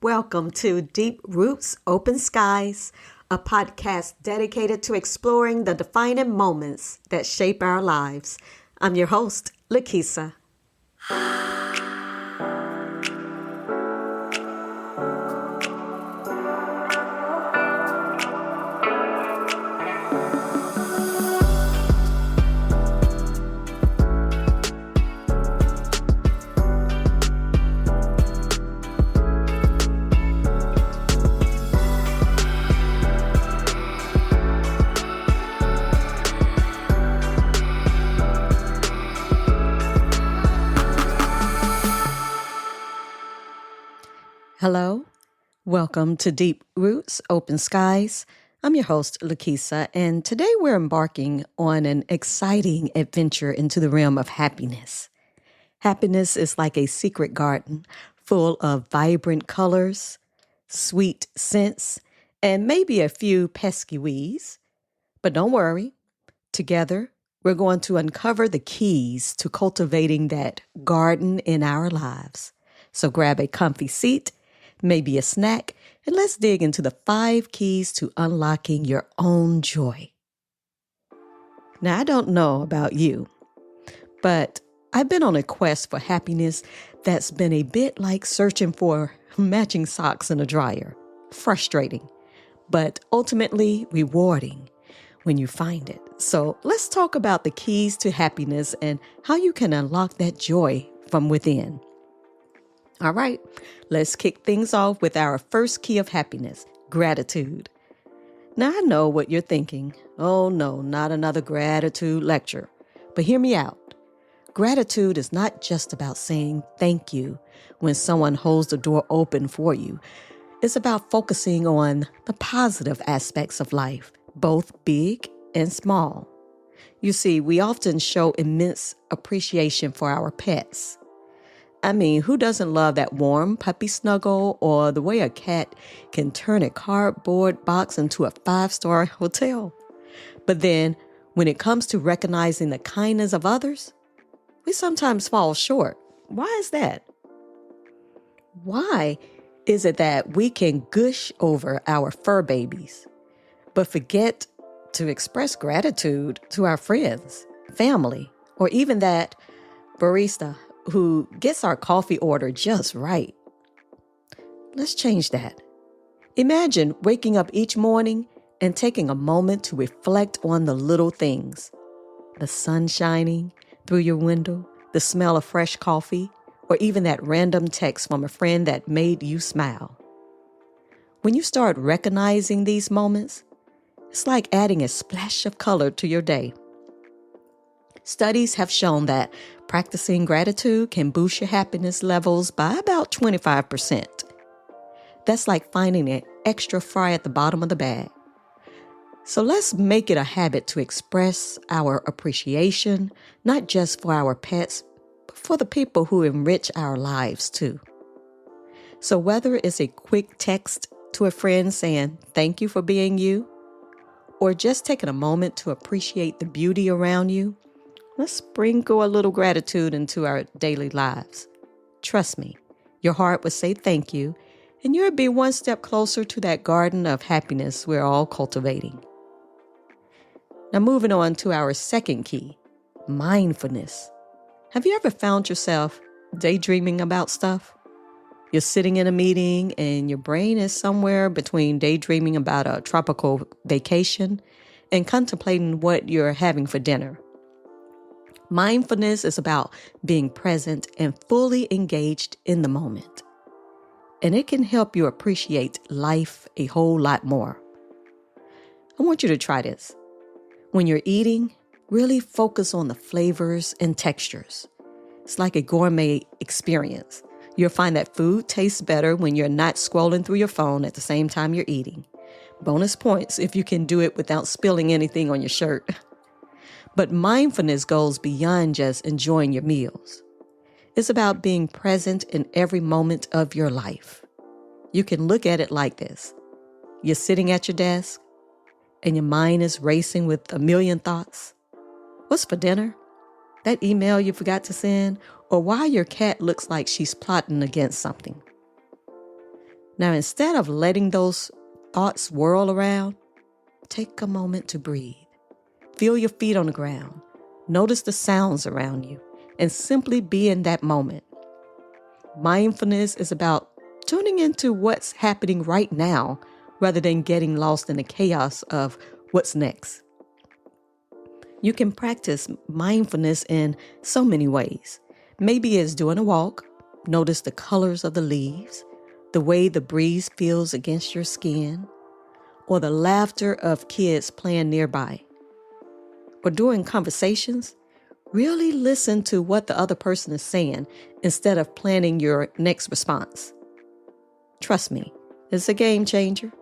Welcome to Deep Roots, Open Skies, a podcast dedicated to exploring the defining moments that shape our lives. I'm your host, Lakisa. Hello, welcome to Deep Roots, Open Skies. I'm your host, Lakisa, and today we're embarking on an exciting adventure into the realm of happiness. Happiness is like a secret garden full of vibrant colors, sweet scents, and maybe a few pesky weeds. But don't worry, together we're going to uncover the keys to cultivating that garden in our lives. So grab a comfy seat, maybe a snack, and let's dig into the 5 keys to unlocking your own joy. Now, I don't know about you, but I've been on a quest for happiness that's been a bit like searching for matching socks in a dryer. Frustrating, but ultimately rewarding when you find it. So let's talk about the keys to happiness and how you can unlock that joy from within. All right, let's kick things off with our first key of happiness, gratitude. Now, I know what you're thinking. Oh no, not another gratitude lecture. But hear me out. Gratitude is not just about saying thank you when someone holds the door open for you. It's about focusing on the positive aspects of life, both big and small. You see, we often show immense appreciation for our pets. I mean, who doesn't love that warm puppy snuggle or the way a cat can turn a cardboard box into a 5-star hotel? But then, when it comes to recognizing the kindness of others, we sometimes fall short. Why is that? Why is it that we can gush over our fur babies, but forget to express gratitude to our friends, family, or even that barista who gets our coffee order just right? Let's change that. Imagine waking up each morning and taking a moment to reflect on the little things. The sun shining through your window, the smell of fresh coffee, or even that random text from a friend that made you smile. When you start recognizing these moments, it's like adding a splash of color to your day. Studies have shown that practicing gratitude can boost your happiness levels by about 25%. That's like finding an extra fry at the bottom of the bag. So let's make it a habit to express our appreciation, not just for our pets, but for the people who enrich our lives too. So whether it's a quick text to a friend saying, "Thank you for being you," or just taking a moment to appreciate the beauty around you, let's sprinkle a little gratitude into our daily lives. Trust me, your heart would say thank you, and you'll be one step closer to that garden of happiness we're all cultivating. Now, moving on to our second key, mindfulness. Have you ever found yourself daydreaming about stuff? You're sitting in a meeting and your brain is somewhere between daydreaming about a tropical vacation and contemplating what you're having for dinner. Mindfulness is about being present and fully engaged in the moment. And it can help you appreciate life a whole lot more. I want you to try this. When you're eating, really focus on the flavors and textures. It's like a gourmet experience. You'll find that food tastes better when you're not scrolling through your phone at the same time you're eating. Bonus points if you can do it without spilling anything on your shirt. But mindfulness goes beyond just enjoying your meals. It's about being present in every moment of your life. You can look at it like this. You're sitting at your desk and your mind is racing with a million thoughts. What's for dinner? That email you forgot to send? Or why your cat looks like she's plotting against something? Now, instead of letting those thoughts whirl around, take a moment to breathe. Feel your feet on the ground. Notice the sounds around you and simply be in that moment. Mindfulness is about tuning into what's happening right now rather than getting lost in the chaos of what's next. You can practice mindfulness in so many ways. Maybe it's doing a walk. Notice the colors of the leaves, the way the breeze feels against your skin, or the laughter of kids playing nearby. Or during conversations, really listen to what the other person is saying instead of planning your next response. Trust me, it's a game changer.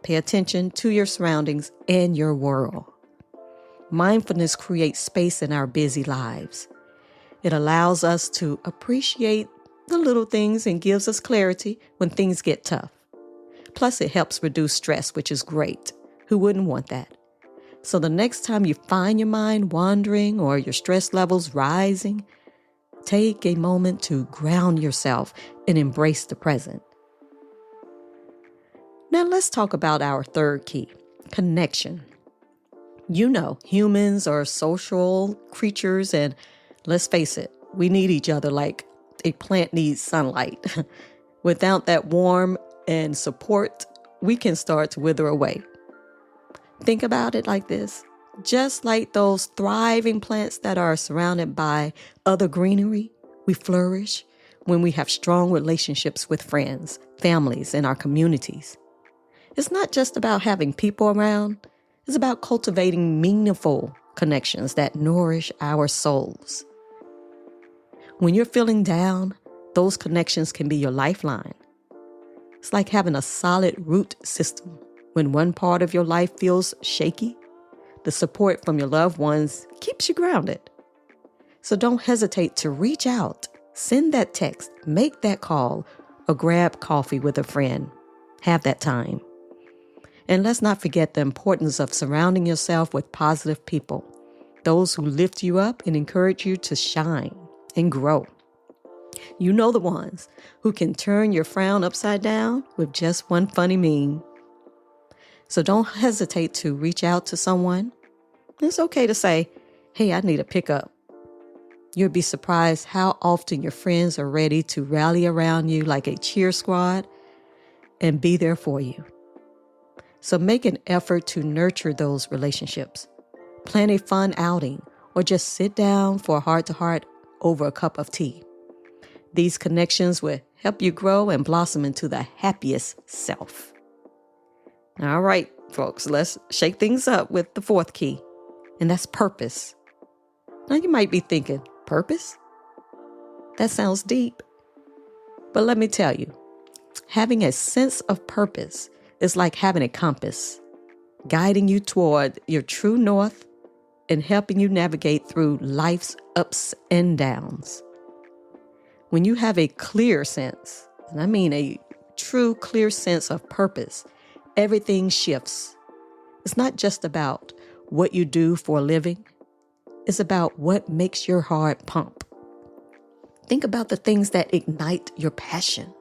Pay attention to your surroundings and your world. Mindfulness creates space in our busy lives. It allows us to appreciate the little things and gives us clarity when things get tough. Plus, it helps reduce stress, which is great. Who wouldn't want that? So the next time you find your mind wandering or your stress levels rising, take a moment to ground yourself and embrace the present. Now let's talk about our third key, connection. You know, humans are social creatures, and let's face it, we need each other like a plant needs sunlight. Without that warmth and support, we can start to wither away. Think about it like this. Just like those thriving plants that are surrounded by other greenery, we flourish when we have strong relationships with friends, families, and our communities. It's not just about having people around. It's about cultivating meaningful connections that nourish our souls. When you're feeling down, those connections can be your lifeline. It's like having a solid root system. When one part of your life feels shaky, the support from your loved ones keeps you grounded. So don't hesitate to reach out, send that text, make that call, or grab coffee with a friend. Have that time. And let's not forget the importance of surrounding yourself with positive people, those who lift you up and encourage you to shine and grow. You know the ones who can turn your frown upside down with just one funny meme. So don't hesitate to reach out to someone. It's okay to say, hey, I need a pickup. You'll be surprised how often your friends are ready to rally around you like a cheer squad and be there for you. So make an effort to nurture those relationships. Plan a fun outing or just sit down for a heart-to-heart over a cup of tea. These connections will help you grow and blossom into the happiest self. All right, folks, let's shake things up with the fourth key, and that's purpose. Now you might be thinking, purpose? That sounds deep. But let me tell you, having a sense of purpose is like having a compass, guiding you toward your true north and helping you navigate through life's ups and downs. When you have a clear sense, and I mean a true clear sense of purpose, everything shifts. It's not just about what you do for a living. It's about what makes your heart pump. Think about the things that ignite your passion,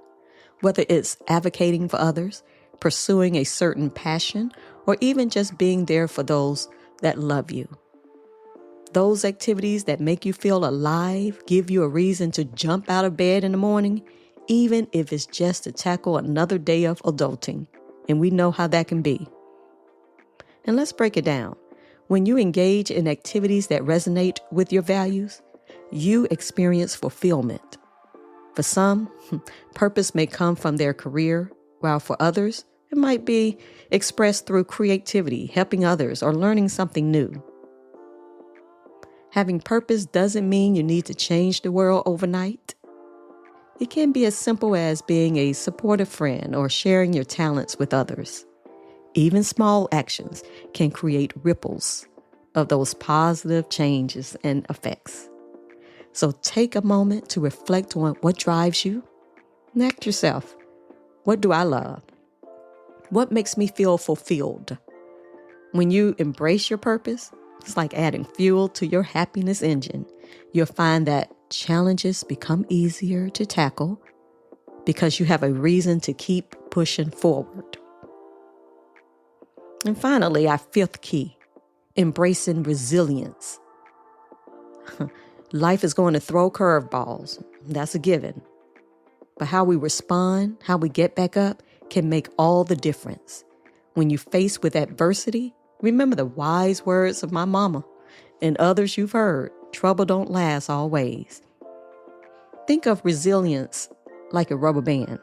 whether it's advocating for others, pursuing a certain passion, or even just being there for those that love you. Those activities that make you feel alive, give you a reason to jump out of bed in the morning, even if it's just to tackle another day of adulting. And we know how that can be. And let's break it down. When you engage in activities that resonate with your values, you experience fulfillment. For some, purpose may come from their career, while for others, it might be expressed through creativity, helping others, or learning something new. Having purpose doesn't mean you need to change the world overnight. It can be as simple as being a supportive friend or sharing your talents with others. Even small actions can create ripples of those positive changes and effects. So take a moment to reflect on what drives you. And ask yourself, what do I love? What makes me feel fulfilled? When you embrace your purpose, it's like adding fuel to your happiness engine. You'll find that challenges become easier to tackle because you have a reason to keep pushing forward. And finally, our fifth key, embracing resilience. Life is going to throw curveballs. That's a given. But how we respond, how we get back up, can make all the difference. When you're faced with adversity, remember the wise words of my mama and others you've heard: trouble don't last always. Think of resilience like a rubber band.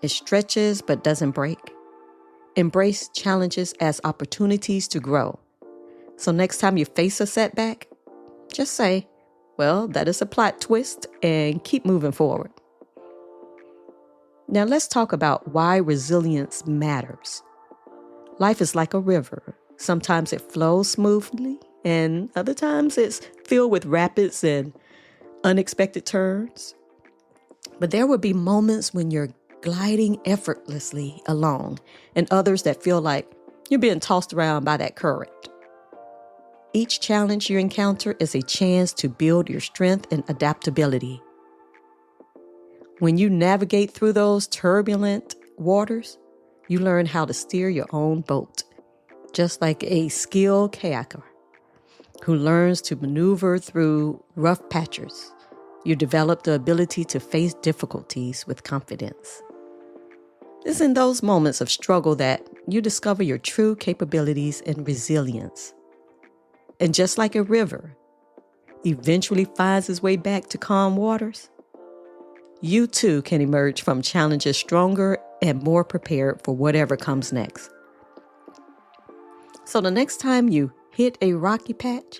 It stretches but doesn't break. Embrace challenges as opportunities to grow. So next time you face a setback, just say, well, that is a plot twist, and keep moving forward. Now let's talk about why resilience matters. Life is like a river. Sometimes it flows smoothly, and other times it's filled with rapids and unexpected turns. But there will be moments when you're gliding effortlessly along, and others that feel like you're being tossed around by that current. Each challenge you encounter is a chance to build your strength and adaptability. When you navigate through those turbulent waters, you learn how to steer your own boat, just like a skilled kayaker who learns to maneuver through rough patches. You develop the ability to face difficulties with confidence. It's in those moments of struggle that you discover your true capabilities and resilience. And just like a river eventually finds its way back to calm waters, you too can emerge from challenges stronger and more prepared for whatever comes next. So the next time you hit a rocky patch,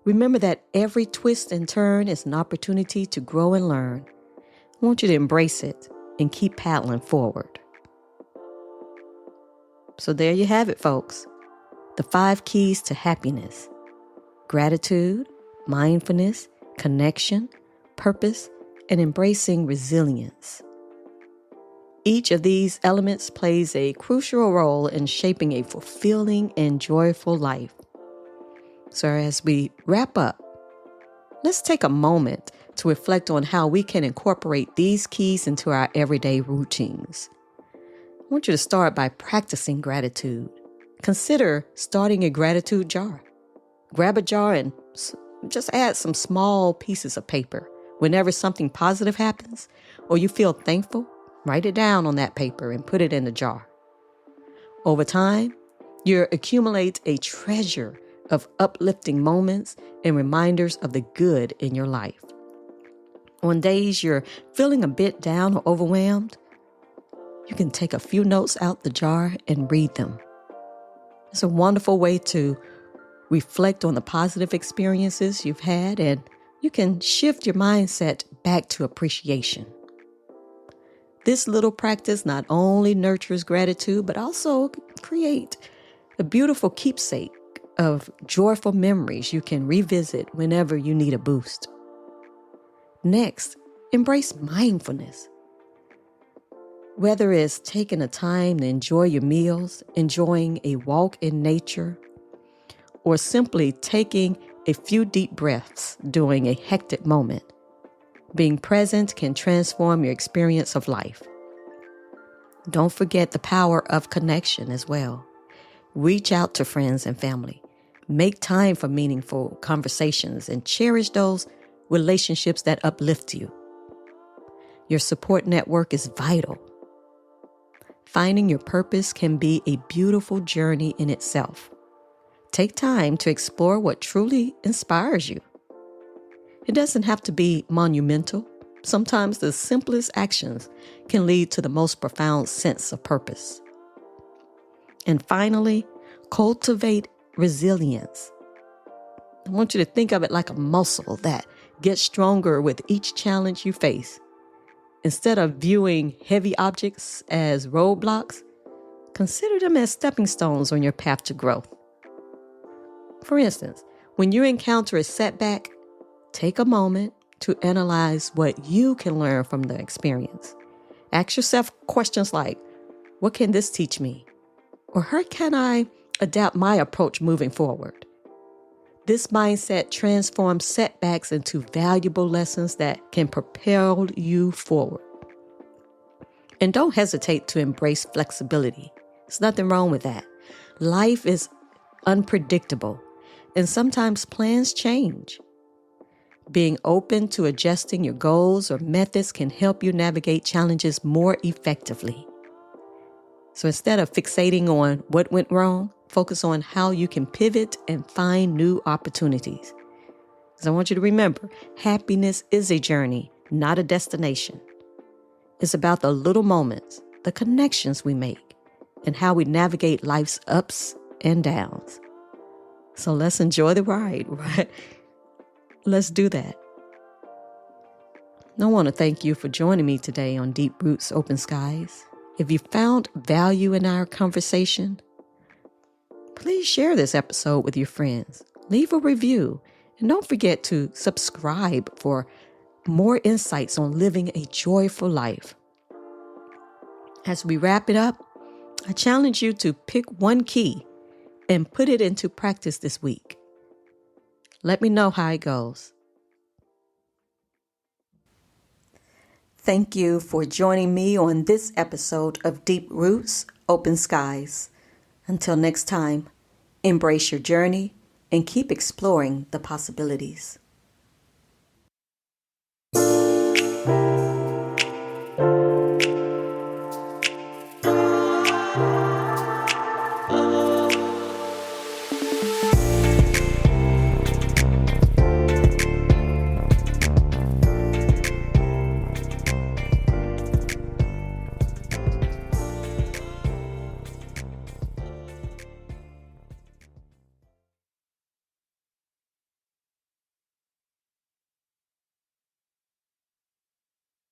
remember that every twist and turn is an opportunity to grow and learn. I want you to embrace it and keep paddling forward. So there you have it, folks. The 5 keys to happiness: gratitude, mindfulness, connection, purpose, and embracing resilience. Each of these elements plays a crucial role in shaping a fulfilling and joyful life. So as we wrap up, let's take a moment to reflect on how we can incorporate these keys into our everyday routines. I want you to start by practicing gratitude. Consider starting a gratitude jar. Grab a jar and just add some small pieces of paper. Whenever something positive happens or you feel thankful, write it down on that paper and put it in the jar. Over time, you accumulate a treasure of uplifting moments and reminders of the good in your life. On days you're feeling a bit down or overwhelmed, you can take a few notes out the jar and read them. It's a wonderful way to reflect on the positive experiences you've had, and you can shift your mindset back to appreciation. This little practice not only nurtures gratitude, but also create a beautiful keepsake of joyful memories you can revisit whenever you need a boost. Next, embrace mindfulness. Whether it's taking a time to enjoy your meals, enjoying a walk in nature, or simply taking a few deep breaths during a hectic moment, being present can transform your experience of life. Don't forget the power of connection as well. Reach out to friends and family. Make time for meaningful conversations and cherish those relationships that uplift you. Your support network is vital. Finding your purpose can be a beautiful journey in itself. Take time to explore what truly inspires you. It doesn't have to be monumental. Sometimes the simplest actions can lead to the most profound sense of purpose. And finally, cultivate resilience. I want you to think of it like a muscle that gets stronger with each challenge you face. Instead of viewing heavy objects as roadblocks, consider them as stepping stones on your path to growth. For instance, when you encounter a setback, take a moment to analyze what you can learn from the experience. Ask yourself questions like, what can this teach me? Or how can I adapt my approach moving forward? This mindset transforms setbacks into valuable lessons that can propel you forward. And don't hesitate to embrace flexibility. There's nothing wrong with that. Life is unpredictable, and sometimes plans change. Being open to adjusting your goals or methods can help you navigate challenges more effectively. So instead of fixating on what went wrong, focus on how you can pivot and find new opportunities. Because I want you to remember, happiness is a journey, not a destination. It's about the little moments, the connections we make, and how we navigate life's ups and downs. So let's enjoy the ride, right? Let's do that. I want to thank you for joining me today on Deep Roots, Open Skies. If you found value in our conversation, please share this episode with your friends. Leave a review, and don't forget to subscribe for more insights on living a joyful life. As we wrap it up, I challenge you to pick one key and put it into practice this week. Let me know how it goes. Thank you for joining me on this episode of Deep Roots, Open Skies. Until next time, embrace your journey and keep exploring the possibilities.